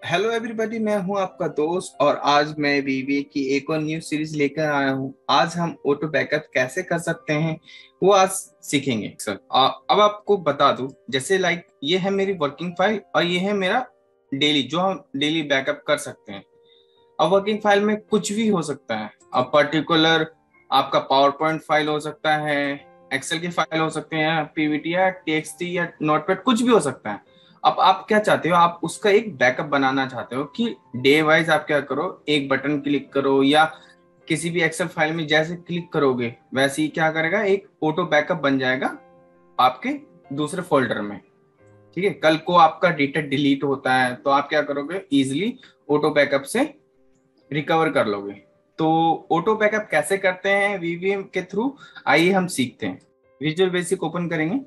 Hello everybody, मैं हूं आपका दोस्त और आज मैं बीबीए की एक और न्यू सीरीज लेकर आया हूं। आज हम ऑटो बैकअप कैसे कर सकते हैं वो आज सीखेंगे सर। अब आपको बता दूं, जैसे ये है मेरी वर्किंग फाइल और ये है मेरा डेली जो हम डेली बैकअप कर सकते हैं। अब वर्किंग फाइल में कुछ भी हो सकता है। अब पर्टिकुलर आपका पावर पॉइंट फाइल हो सकता है, एक्सेल की फाइल हो सकते हैं, पीवीटी या टीएक्सटी या नोटपैड, कुछ भी हो सकता है। अब आप क्या चाहते हो, आप उसका एक बैकअप बनाना चाहते हो कि डे वाइज आप क्या करो, एक बटन क्लिक करो या किसी भी एक्सेल फाइल में जैसे क्लिक करोगे वैसे ही क्या करेगा, एक ऑटो बैकअप बन जाएगा आपके दूसरे फोल्डर में। ठीक है, कल को आपका डेटा डिलीट होता है तो आप क्या करोगे, इजिली ऑटो बैकअप से रिकवर कर लोगे। तो ऑटो बैकअप कैसे करते हैं वीवीएम के थ्रू, आइए हम सीखते हैं। विजुअल बेसिक ओपन करेंगे,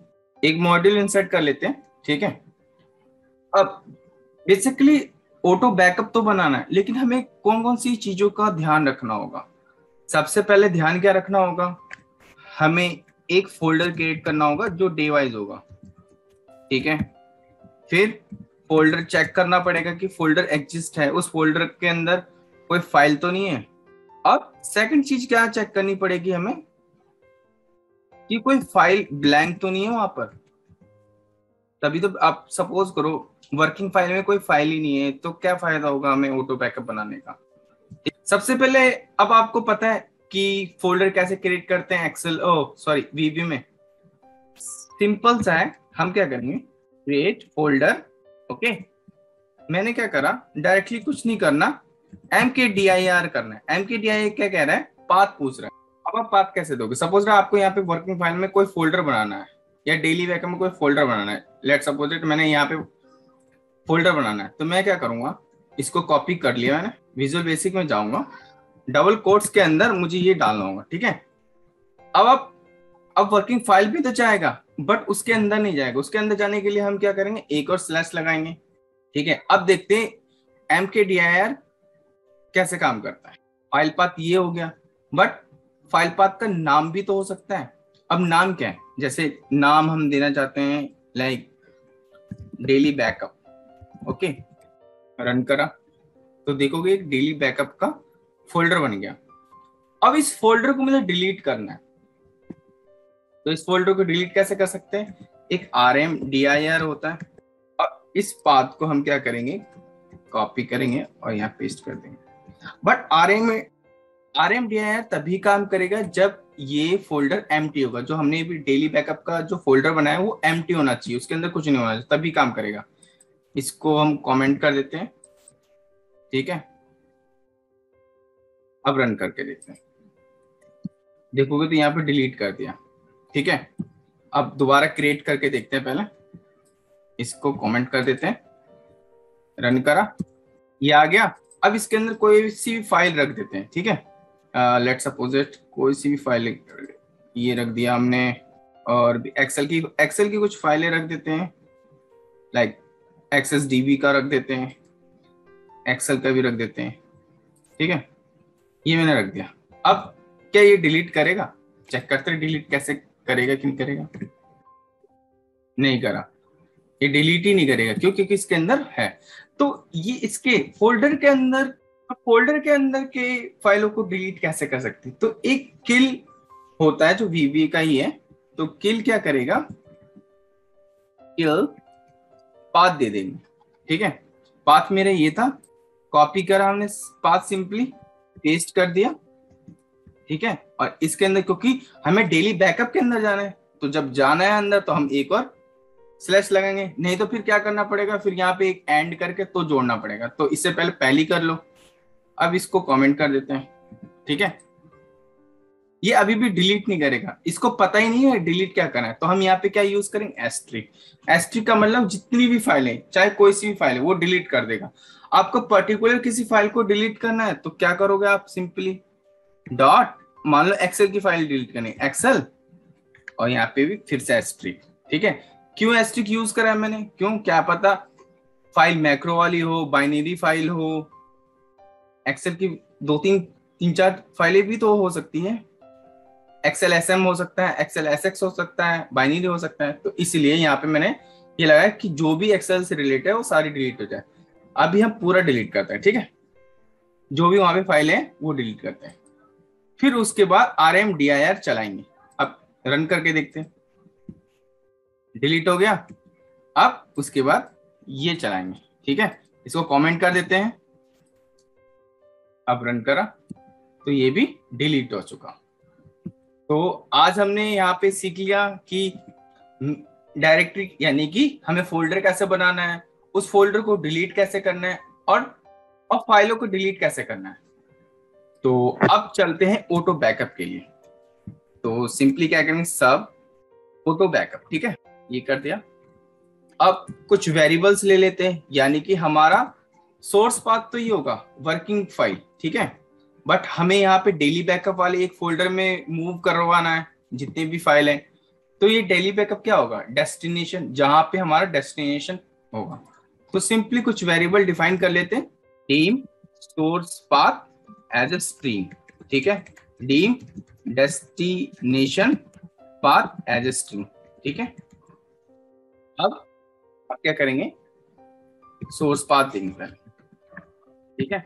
एक मॉड्यूल इंसर्ट कर लेते हैं। ठीक है, अब बेसिकली ऑटो बैकअप तो बनाना है, लेकिन हमें कौन कौन सी चीजों का ध्यान रखना होगा। सबसे पहले ध्यान क्या रखना होगा, हमें एक फोल्डर क्रिएट करना होगा जो डे वाइज होगा। ठीक है, फिर फोल्डर चेक करना पड़ेगा कि फोल्डर एग्जिस्ट है, उस फोल्डर के अंदर कोई फाइल तो नहीं है। अब सेकंड चीज क्या चेक करनी पड़ेगी हमें, कि कोई फाइल ब्लैंक तो नहीं है वहां पर। तभी तो आप सपोज करो वर्किंग फाइल में कोई फाइल ही नहीं है तो क्या फायदा होगा हमें ऑटो बैकअप बनाने का। सबसे पहले अब आपको पता है कि फोल्डर कैसे क्रिएट करते हैं एक्सेल वीबी में। सिंपल सा है, हम क्या करेंगे, क्रिएट फोल्डर। ओके, मैंने क्या करा, डायरेक्टली कुछ नहीं करना, mkdir करना है। mkdir क्या कह रहा है, पाथ पूछ रहा है। अब आप पाथ कैसे दोगे, सपोज आपको यहाँ पे वर्किंग फाइल में कोई फोल्डर बनाना है या डेली बैकअप में कोई फोल्डर बनाना है। लेट सपोज इट मैंने यहाँ पे फोल्डर बनाना है, तो मैं क्या करूंगा, इसको कॉपी कर लिया मैंने, विजुअल बेसिक में जाऊंगा, डबल कोट्स के अंदर मुझे ये डालना होगा। ठीक है, अब आप अब वर्किंग फाइल भी तो जाएगा बट उसके अंदर नहीं जाएगा। उसके अंदर जाने के लिए हम क्या करेंगे, एक और स्लैश लगाएंगे। ठीक है, अब देखते हैं mkdir कैसे काम करता है। फाइल पाथ ये हो गया, बट फाइल पाथ का नाम भी तो हो सकता है। अब नाम क्या है, जैसे नाम हम देना चाहते हैं like daily backup. Okay, run करा तो देखोगे एक डेली बैकअप का फोल्डर बन गया। अब इस फोल्डर को मुझे डिलीट करना है, तो इस फोल्डर को डिलीट कैसे कर सकते हैं, एक rmdir होता है। और इस पाथ को हम क्या करेंगे, कॉपी करेंगे और यहाँ पेस्ट कर देंगे। बट rmdir तभी काम करेगा जब ये फोल्डर एम्प्टी होगा। जो हमने भी डेली बैकअप का जो फोल्डर बनाया है वो एम्प्टी होना चाहिए, उसके अंदर कुछ नहीं होना चाहिए, तभी काम करेगा। इसको हम कमेंट कर देते हैं। ठीक है, अब रन करके देखते हैं, देखोगे तो यहाँ पे डिलीट कर दिया। ठीक है, अब दोबारा क्रिएट करके देखते हैं, पहले इसको कमेंट कर देते हैं, रन करा, ये आ गया। अब इसके अंदर कोई सी भी फाइल रख देते हैं। ठीक है, लेट सपोज इट कोई सी भी फाइल ये रख दिया हमने, और एक्सेल की कुछ फाइलें रख देते हैं, लाइक XSDB का रख देते हैं, एक्सेल का भी रख देते हैं। ठीक है, ये मैंने रख दिया। अब क्या ये डिलीट करेगा, चेक करते हैं डिलीट कैसे करेगा कि नहीं करेगा। नहीं करा, ये डिलीट ही नहीं करेगा, क्यों, क्योंकि इसके अंदर है। तो ये इसके फोल्डर के अंदर के फाइलों को डिलीट कैसे कर सकते हैं, तो एक किल होता है जो वीवी का ही है। तो किल क्या करेगा, किल पाथ दे देंगे। ठीक है, पाथ मेरा ये था, कॉपी करा हमने पाथ, सिंपली पेस्ट कर दिया। ठीक है, और इसके अंदर क्योंकि हमें डेली बैकअप के अंदर जाना है, तो जब जाना है अंदर तो हम एक और स्लैश लगाएंगे, नहीं तो फिर क्या करना पड़ेगा, फिर यहाँ पे एक एंड करके तो जोड़ना पड़ेगा। तो इससे पहले पहली कर लो। अब इसको कमेंट कर देते हैं। ठीक है, ये अभी भी डिलीट नहीं करेगा, इसको पता ही नहीं है डिलीट क्या करना है। तो हम यहाँ पे क्या यूज करेंगे, एस्ट्रिक। एस्ट्रिक का मतलब जितनी भी फाइलें, चाहे कोई सी भी फाइल है, वो डिलीट कर देगा। आपको पर्टिकुलर किसी फाइल को डिलीट करना है तो क्या करोगे आप, सिंपली डॉट, मान लो एक्सेल की फाइल डिलीट करनी है, एक्सेल, और यहाँ पे भी फिर से एस्ट्रिक। ठीक है, क्यों एस्ट्रिक यूज करा है मैंने, क्यों, क्या पता फाइल मैक्रो वाली हो, बाइनरी फाइल हो, एक्सेल की तीन चार फाइलें भी तो हो सकती है, एक्सेल SM हो सकता है, एक्सेल SX हो सकता है, बाइनरी हो सकता है। तो इसलिए यहाँ पे मैंने ये लगाया कि जो भी एक्सेल से रिलेटेड है वो सारी डिलीट हो जाए। अभी हम पूरा डिलीट करते हैं, ठीक है, जो भी वहां पे फाइल है वो डिलीट करते हैं। फिर उसके बाद RMDIR चलाएंगे। अब रन करके देखते हैं, डिलीट हो गया। अब उसके बाद ये चलाएंगे, ठीक है, इसको कमेंट कर देते हैं। अब रन करा तो ये भी डिलीट हो चुका। तो आज हमने यहाँ पे सीख लिया कि डायरेक्टरी यानी कि हमें फोल्डर कैसे बनाना है, उस फोल्डर को डिलीट कैसे करना है, और फाइलों को डिलीट कैसे करना है। तो अब चलते हैं ऑटो बैकअप के लिए। तो सिंपली क्या करेंगे, सब ऑटो बैकअप, ठीक है, ये कर दिया। अब कुछ वेरिएबल्स ले लेते हैं, यानी कि हमारा सोर्स पाथ तो ये होगा वर्किंग फाइल, ठीक है, बट हमें यहाँ पे डेली बैकअप वाले एक फोल्डर में मूव करवाना है जितने भी फाइल हैं। तो ये डेली बैकअप क्या होगा, डेस्टिनेशन, जहां पे हमारा डेस्टिनेशन होगा। तो सिंपली कुछ वेरिएबल डिफाइन कर लेते हैं, dim source path as a stream, ठीक है, dim destination path as a stream, ठीक है। अब क्या करेंगे, सोर्स पाथ देंगे पहले, ठीक है,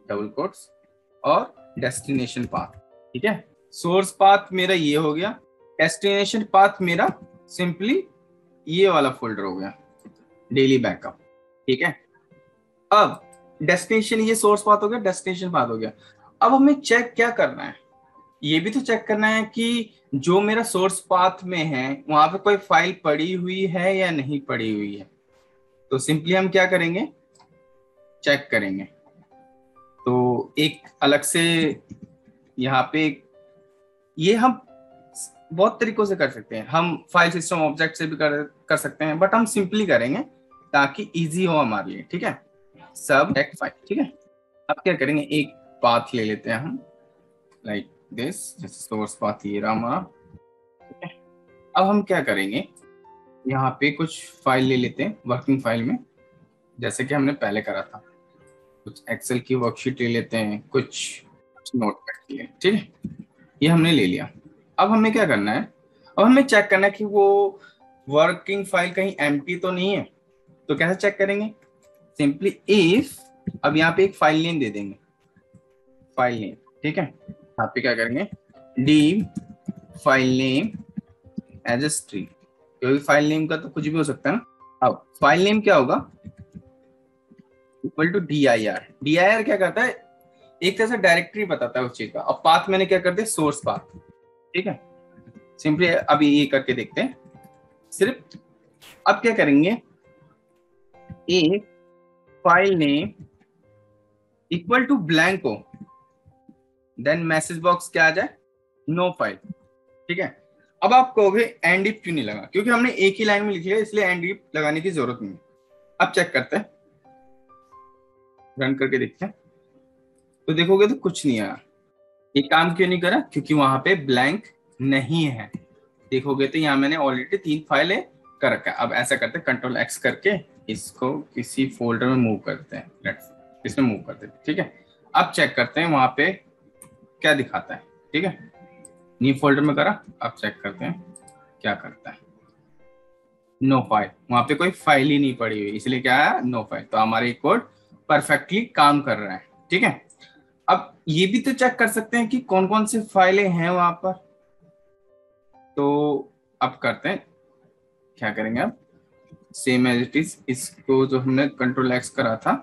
डबल कोट्स और डेस्टिनेशन पाथ, ठीक है। सोर्स पाथ मेरा ये हो गया, डेस्टिनेशन पाथ मेरा सिंपली ये वाला फोल्डर हो गया, डेली बैकअप, ठीक है। अब डेस्टिनेशन, ये सोर्स पाथ हो गया, डेस्टिनेशन पाथ हो गया। अब हमें चेक क्या करना है, ये भी तो चेक करना है कि जो मेरा सोर्स पाथ में है वहां पे कोई फाइल पड़ी हुई है या नहीं पड़ी हुई है। तो सिंपली हम क्या करेंगे, चेक करेंगे। तो एक अलग से यहाँ पे, ये हम बहुत तरीकों से कर सकते हैं, हम फाइल सिस्टम ऑब्जेक्ट से भी कर सकते हैं, बट हम सिंपली करेंगे ताकि इजी हो हमारे लिए, ठीक है। सब टेक फाइल, ठीक है। अब क्या करेंगे, एक पाथ ले लेते हैं हम, लाइक दिस, जैसे सोर्स पाथ ये रहा हमारा, ठीक है। अब हम क्या करेंगे, यहाँ पे कुछ फाइल ले लेते हैं वर्किंग फाइल में, जैसे कि हमने पहले करा था। कुछ एक्सेल की वर्कशीट ले लेते हैं, कुछ नोटपैड के लिए, ठीक है, ये हमने ले लिया। अब हमें क्या करना है, अब हमें चेक करना है कि वो वर्किंग फाइल कहीं एम्प्टी तो नहीं है। तो कैसे चेक करेंगे, सिंपली इफ, अब यहाँ पे एक फाइल नेम दे देंगे, फाइल नेम, ठीक है। यहाँ पे क्या करेंगे, D file name as a stream, क्योंकि फाइल नेम का तो कुछ भी हो सकता है ना। अब फाइल नेम क्या होगा, इक्वल टू DIR। DIR क्या करता है, एक तरह से डायरेक्टरी बताता है उस चीज का। अब पाथ मैंने क्या कर दिया, सोर्स पाथ, ठीक है। सिंपली अभी ये करके देखते हैं सिर्फ। अब क्या करेंगे, a file name equal to blank हो, देन मैसेज बॉक्स क्या आ जाए, नो फाइल, ठीक है। अब आप कहोगे एंड इफ क्यों नहीं लगा, क्योंकि हमने एक ही लाइन में लिखी है, इसलिए एंड इफ लगाने की जरूरत नहीं है। अब चेक करते हैं, रन करके देखते हैं, तो देखोगे तो कुछ नहीं आया। ये काम क्यों नहीं करा, क्योंकि वहां पे ब्लैंक नहीं है। देखोगे तो यहाँ मैंने ऑलरेडी 3 फाइलें कर रखा है। अब ऐसा करते हैं, कंट्रोल X करके इसको किसी फोल्डर में मूव करते हैं, इसमें मूव करते हैं, ठीक है। अब चेक करते हैं वहां पे क्या दिखाता है, ठीक है। न्यू फोल्डर में करा, अब चेक करते हैं क्या करता है, नो फाइल, वहां पे कोई फाइल ही नहीं पड़ी हुई, इसलिए क्या है, नो फाइल। तो हमारे कोड परफेक्टली काम कर रहा है, ठीक है। अब ये भी तो चेक कर सकते हैं कि कौन कौन सी फाइलें हैं वहां पर। तो अब करते हैं, क्या करेंगे, अब सेम एज इट इज, इसको जो हमने कंट्रोल X करा था,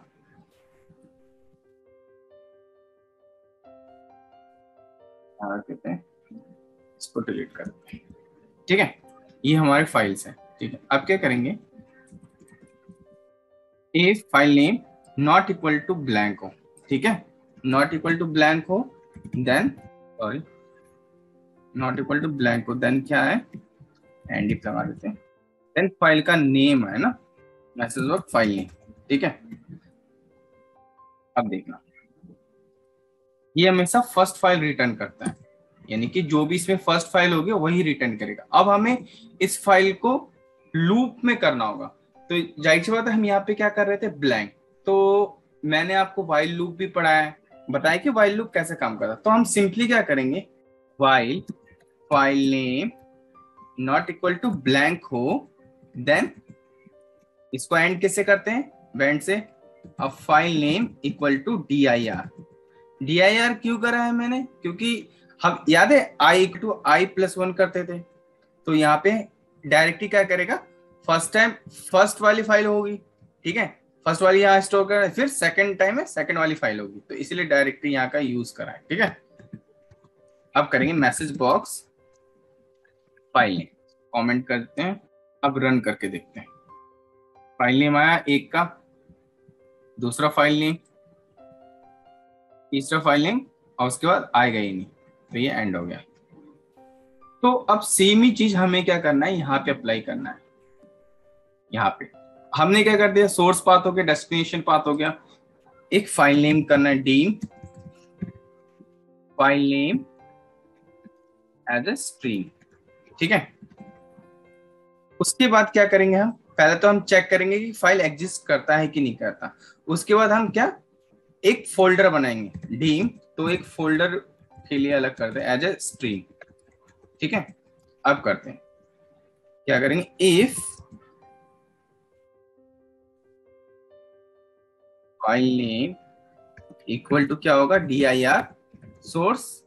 कहते हैं इसको डिलीट करते हैं, ठीक है। ये हमारे फाइल्स हैं, ठीक है। अब क्या करेंगे, a file name not equal to blank हो, ठीक है, नॉट इक्वल टू ब्लैंक हो, then sorry not equal to blank हो, देन क्या है, एंड इफ लगा देते हैं, देन फाइल का नेम है ना, मैसेज ऑफ फाइल नेम, ठीक है। अब देखना, ये हमेशा फर्स्ट फाइल रिटर्न करता है, यानी कि जो भी इसमें फर्स्ट फाइल होगी वही रिटर्न करेगा। अब हमें इस फाइल को लूप में करना होगा। तो जाहिर सी बात है, हम यहाँ पे क्या कर रहे थे, ब्लैंक। तो मैंने आपको वाइल लूप भी पढ़ाया है, बताया कि वाइल लूप कैसे काम करता है। तो हम सिंपली क्या करेंगे, while file name not equal to blank हो, देन इसको एंड कैसे करते हैं, वेंड से, अब file name equal to dir। dir क्यों करा है मैंने, क्योंकि हम याद है i+1 करते थे, तो यहाँ पे डायरेक्टली क्या करेगा, फर्स्ट टाइम फर्स्ट वाली फाइल होगी, ठीक है, फर्स्ट वाली यहाँ स्टोर कर, फिर सेकंड टाइम में सेकंड वाली फाइल होगी, तो इसीलिए डायरेक्टली यहाँ का यूज करा है, ठीक है। अब करेंगे message box file name, comment करते हैं, अब रन करके देखते हैं। फाइल नेम आया एक का, दूसरा फाइल नेम, तीसरा फाइल नेम, और उसके बाद आएगा ही नहीं, तो ये एंड हो गया। तो अब सेम ही चीज हमें क्या करना है, यहाँ पे अप्लाई करना है। यहाँ पे हमने क्या कर दिया, सोर्स पाथ हो गया, डेस्टिनेशन पाथ हो गया, एक फाइल नेम करना है dim file name as a stream, ठीक है। उसके बाद क्या करेंगे हम, पहले तो हम चेक करेंगे कि फाइल एग्जिस्ट करता है कि नहीं करता। उसके बाद हम क्या, एक फोल्डर बनाएंगे डीम, तो एक फोल्डर के लिए अलग करते हैं एज ए स्ट्रीम, ठीक है। अब करते हैं, क्या करेंगे, if file name equal to क्या होगा, dir सोर्स,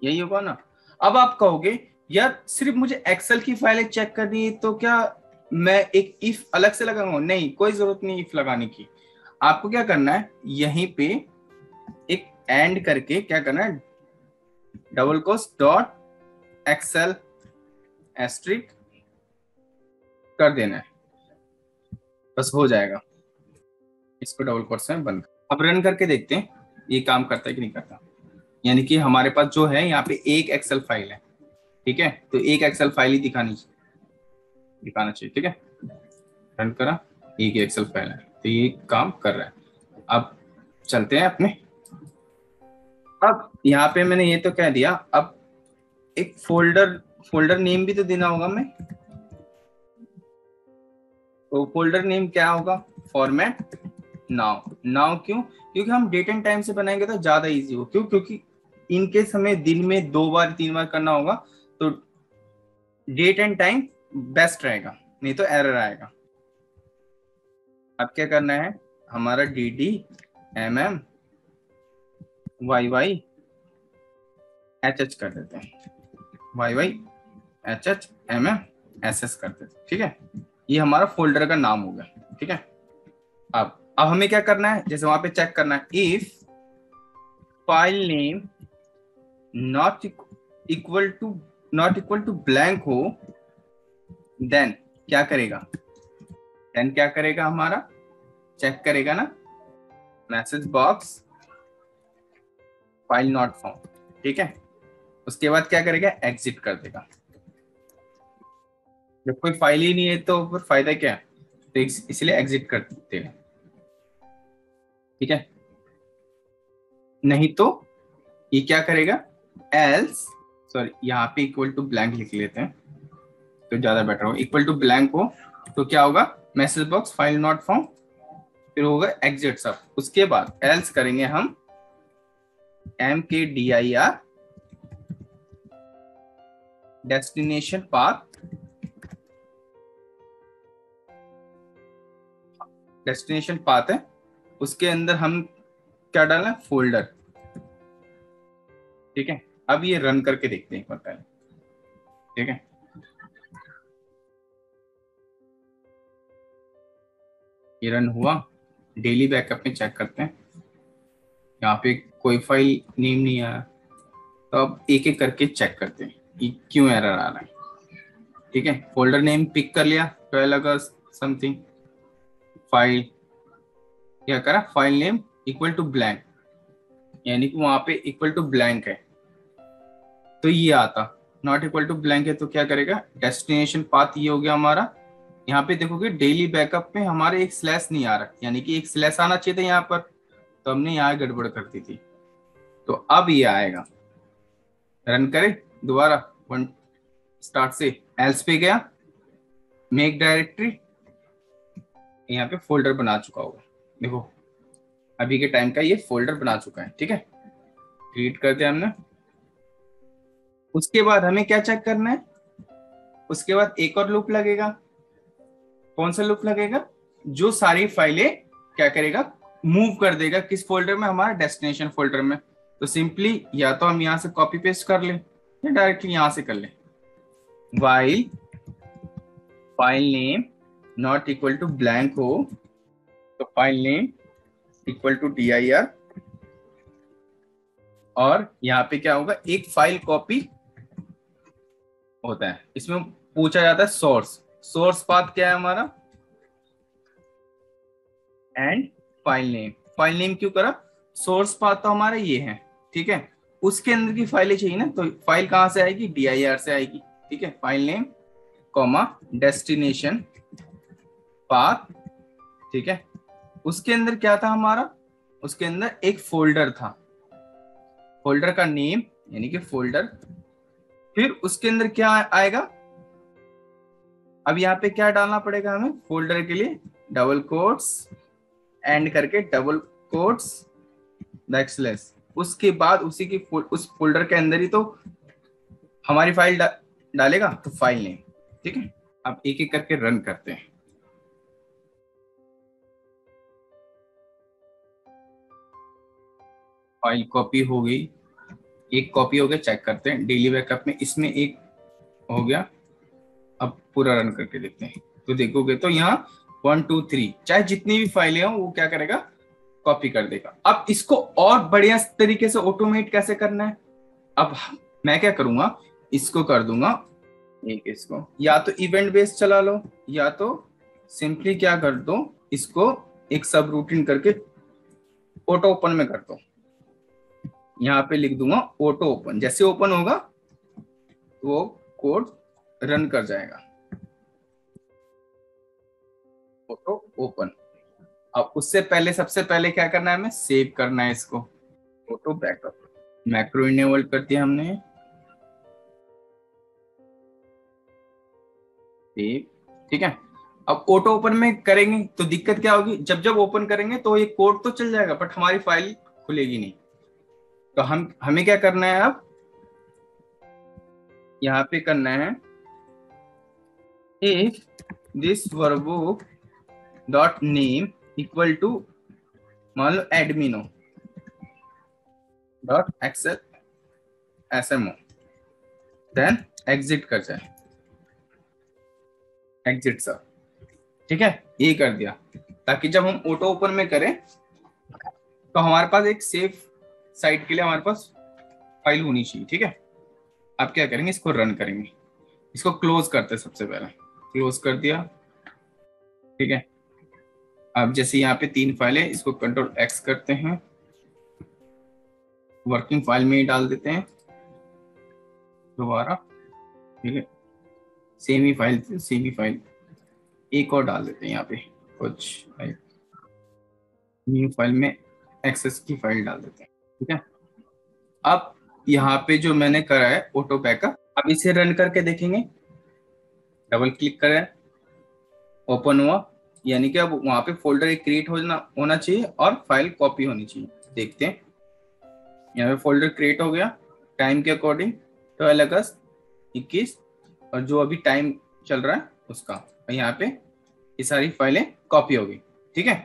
यही होगा ना। अब आप कहोगे यार सिर्फ मुझे एक्सेल की फाइलें चेक करनी है, तो क्या मैं एक इफ अलग से लगाऊंगा, नहीं, कोई जरूरत नहीं इफ लगाने की। आपको क्या करना है, यहीं पे एक एंड करके क्या करना है, डबल कोस डॉट एक्सेल एस्ट्रिक कर देना है, बस हो जाएगा। इसको डबल कोट्स में बंद। अब रन करके देखते हैं ये काम करता है कि नहीं करता। यानी कि हमारे पास जो है यहाँ पे एक एक्सेल फाइल है, ठीक है, तो एक एक्सेल फाइल ही दिखाना चाहिए, ठीक है। रन करा, एक एक्सेल फाइल है, तो ये काम कर रहा है। अब चलते हैं अपने, अब यहाँ पे मैंने ये तो कह दिया, अब एक फोल्डर नेम भी तो देना होगा मैं, तो फोल्डर नेम क्या होगा, फॉर्मेट नाउ क्यों, क्योंकि हम डेट एंड टाइम से बनाएंगे तो ज्यादा इजी हो, क्यों, क्योंकि इनकेस हमें दिन में 2 बार 3 बार करना होगा, तो डेट एंड टाइम बेस्ट रहेगा, नहीं तो एरर आएगा। अब क्या करना है, हमारा dd mm yy hh कर देते हैं, yy hh mm ss कर देते हैं, ठीक है। ये हमारा फोल्डर का नाम हो गया, ठीक है। अब हमें क्या करना है, जैसे वहां पे चेक करना है, if file name not equal to blank हो, देन क्या करेगा, हमारा चेक करेगा ना, message box file not found, ठीक है। उसके बाद क्या करेगा, एग्जिट कर देगा। जब कोई फाइल ही नहीं है तो फिर फायदा क्या है, तो इसलिए एग्जिट कर देते हैं, ठीक है। नहीं तो ये क्या करेगा, एल्स, सॉरी यहाँ पे इक्वल टू ब्लैंक लिख लेते हैं तो ज्यादा बेटर हो, इक्वल टू ब्लैंक हो तो क्या होगा, message box file not found, फिर होगा एग्जिट सब। उसके बाद एल्स करेंगे हम mkdir डेस्टिनेशन पाथ है, उसके अंदर हम क्या डालना है, फोल्डर, ठीक है। अब ये रन करके देखते हैं एक बार पहले, ठीक है। ये रन हुआ, डेली बैकअप में चेक करते हैं, यहाँ पे कोई फाइल नेम नहीं आया, तो अब एक एक करके चेक करते हैं कि क्यों एरर आ रहा है, ठीक है। फोल्डर नेम पिक कर लिया, 12 अगस्त समथिंग, फाइल क्या करा, file name equal to blank, यानी कि वहां पे इक्वल टू ब्लैंक है, तो ये आता, नॉट इक्वल टू ब्लैंक है तो क्या करेगा, डेस्टिनेशन पाथ ये हो गया हमारा। यहाँ पे देखोगे डेली बैकअप में हमारे एक स्लैश नहीं आ रहा, यानी कि एक स्लैश आना चाहिए था यहाँ पर, तो हमने यहाँ गड़बड़ कर दी थी, तो अब ये आएगा। रन करें दोबारा, वन स्टार्ट से, एल्स पे गया, मेक डायरेक्टरी, यहाँ पे फोल्डर बना चुका होगा, देखो अभी के टाइम का ये फोल्डर बना चुका है, ठीक है। क्रिएट कर दिया हमने। उसके बाद हमें क्या चेक करना है, उसके बाद एक और लूप लगेगा, कौन सा लूप लगेगा, जो सारी फाइलें क्या करेगा, मूव कर देगा किस फोल्डर में, हमारा डेस्टिनेशन फोल्डर में। तो सिंपली या तो हम यहाँ से कॉपी पेस्ट कर लें या डायरेक्टली यहाँ से कर लें। While file name not equal to blank हो तो file name equal to dir, और यहाँ पे क्या होगा, एक फाइल कॉपी होता है। इसमें पूछा जाता है सोर्स पाथ क्या है हमारा, एंड फाइल नेम क्यों करा, सोर्स पाथ तो हमारा ये है, ठीक है। उसके अंदर की फाइलें चाहिए ना, तो फाइल कहां से आएगी, dir से आएगी, ठीक है। File name comma destination path, ठीक है। उसके अंदर क्या था हमारा, उसके अंदर एक फोल्डर था, फोल्डर का नेम यानी कि फोल्डर। फिर उसके अंदर क्या आएगा, अब यहाँ पे क्या डालना पड़ेगा हमें, फोल्डर के लिए डबल कोट्स एंड करके डबल कोट्स बैकस्लैश, उसके बाद उसी की उस फोल्डर के अंदर ही तो हमारी फाइल डालेगा, तो फाइल नेम, ठीक है। अब एक एक करके रन करते हैं। फाइल कॉपी हो गई, एक कॉपी हो गया, चेक करते हैं डेली बैकअप में, इसमें एक हो गया। अब पूरा रन करके देखते हैं, तो देखोगे तो यहाँ 1 2 3 चाहे जितनी भी फाइलें हो वो क्या करेगा, कॉपी कर देगा। अब इसको और बढ़िया तरीके से ऑटोमेट कैसे करना है, अब मैं क्या करूंगा, इसको कर दूंगा एक, इसको या तो इवेंट बेस्ड चला लो, या तो सिंपली क्या कर दो, इसको एक सब रूटीन करके ऑटो ओपन में कर दो। यहाँ पे लिख दूंगा ऑटो ओपन, जैसे ओपन होगा तो वो कोड रन कर जाएगा, ऑटो ओपन। अब उससे पहले सबसे पहले क्या करना है, हमें सेव करना है इसको, ऑटो बैकअप मैक्रो इनेबल कर दिया हमने, सेव, ठीक है। अब ऑटो ओपन में करेंगे तो दिक्कत क्या होगी, जब जब ओपन करेंगे तो ये कोड तो चल जाएगा बट हमारी फाइल खुलेगी नहीं। तो हमें क्या करना है, अब यहाँ पे करना है, if this workbook dot name equal to, मान लो Admino dot Excel SMO, then exit कर जाए, एग्जिट सर, ठीक है। ये कर दिया, ताकि जब हम ऑटो ओपन में करें तो हमारे पास एक सेफ साइट के लिए हमारे पास फाइल होनी चाहिए, ठीक है। अब क्या करेंगे, इसको रन करेंगे, इसको क्लोज करते हैं, सबसे पहले क्लोज कर दिया, ठीक है। अब जैसे यहाँ पे 3 फाइलें, इसको कंट्रोल एक्स करते हैं, वर्किंग फाइल में ही डाल देते हैं दोबारा, ठीक है। सेम ही फाइल एक और डाल देते हैं यहाँ पे, कुछ न्यू फाइल में एक्सेस की फाइल डाल देते हैं, ठीक है। अब यहाँ पे जो मैंने करा है ऑटो बैकअप, अब इसे रन करके देखेंगे, डबल क्लिक करें, ओपन हुआ, यानी कि अब वहां पे फोल्डर एक क्रिएट होना चाहिए और फाइल कॉपी होनी चाहिए। देखते हैं, यहाँ पे फोल्डर क्रिएट हो गया टाइम के अकॉर्डिंग, 12 अगस्त 21, और जो अभी टाइम चल रहा है उसका, और यहाँ पे ये सारी फाइलें कॉपी हो गई, ठीक है।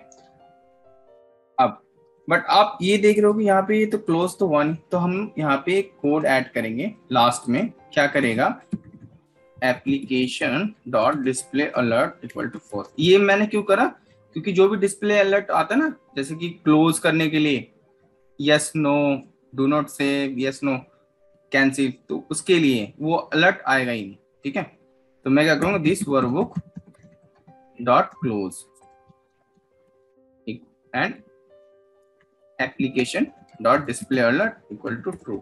अब बट आप ये देख रहे हो कि यहाँ पे ये तो क्लोज तो 1, तो हम यहाँ पे एक कोड ऐड करेंगे लास्ट में, क्या करेगा, application dot display alert equal to 4। ये मैंने क्यों करा, क्योंकि जो भी डिस्प्ले अलर्ट आता है ना, जैसे कि क्लोज करने के लिए yes no, do not save, yes no, cancel, तो उसके लिए वो अलर्ट आएगा ही नहीं, ठीक है। तो मैं क्या करूंगा, this workbook dot close and application dot display alert equal to true,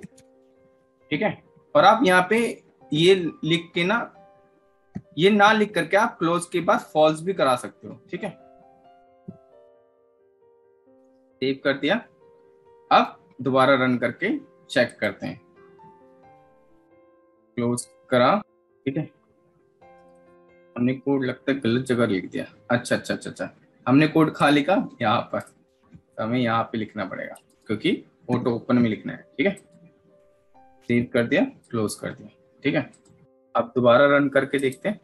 ठीक है। और आप यहाँ पे ये लिख के ना, ये ना लिख करके आप क्लोज के बाद फॉल्स भी करा सकते हो, ठीक है। सेव कर दिया, अब दोबारा रन करके चेक करते हैं, क्लोज करा, ठीक है। हमने कोड लगता है गलत जगह लिख दिया, अच्छा अच्छा अच्छा अच्छा, हमने कोड खा लिखा यहाँ पर, तो हमें यहाँ पे लिखना पड़ेगा क्योंकि ऑटो ओपन में लिखना है, ठीक है। सेव कर दिया, क्लोज कर दिया, ठीक है। अब दोबारा रन करके देखते हैं,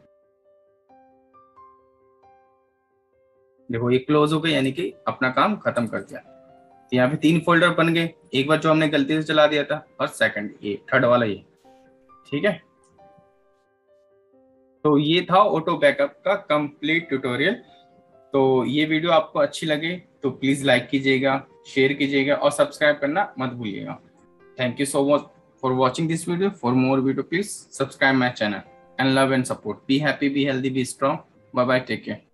देखो ये क्लोज हो गया, यानी कि अपना काम खत्म कर दिया। तो यहाँ पे 3 फोल्डर बन गए, एक बार जो हमने गलती से चला दिया था, और सेकंड ये थर्ड वाला ये। ठीक है, तो ये था ऑटो बैकअप का कंप्लीट ट्यूटोरियल। तो ये वीडियो आपको अच्छी लगे तो प्लीज लाइक कीजिएगा, शेयर कीजिएगा और सब्सक्राइब करना मत भूलिएगा। Thank you so much for watching this video. For more video please subscribe my channel and love and support. Be happy, be healthy, be strong. Bye bye, take care.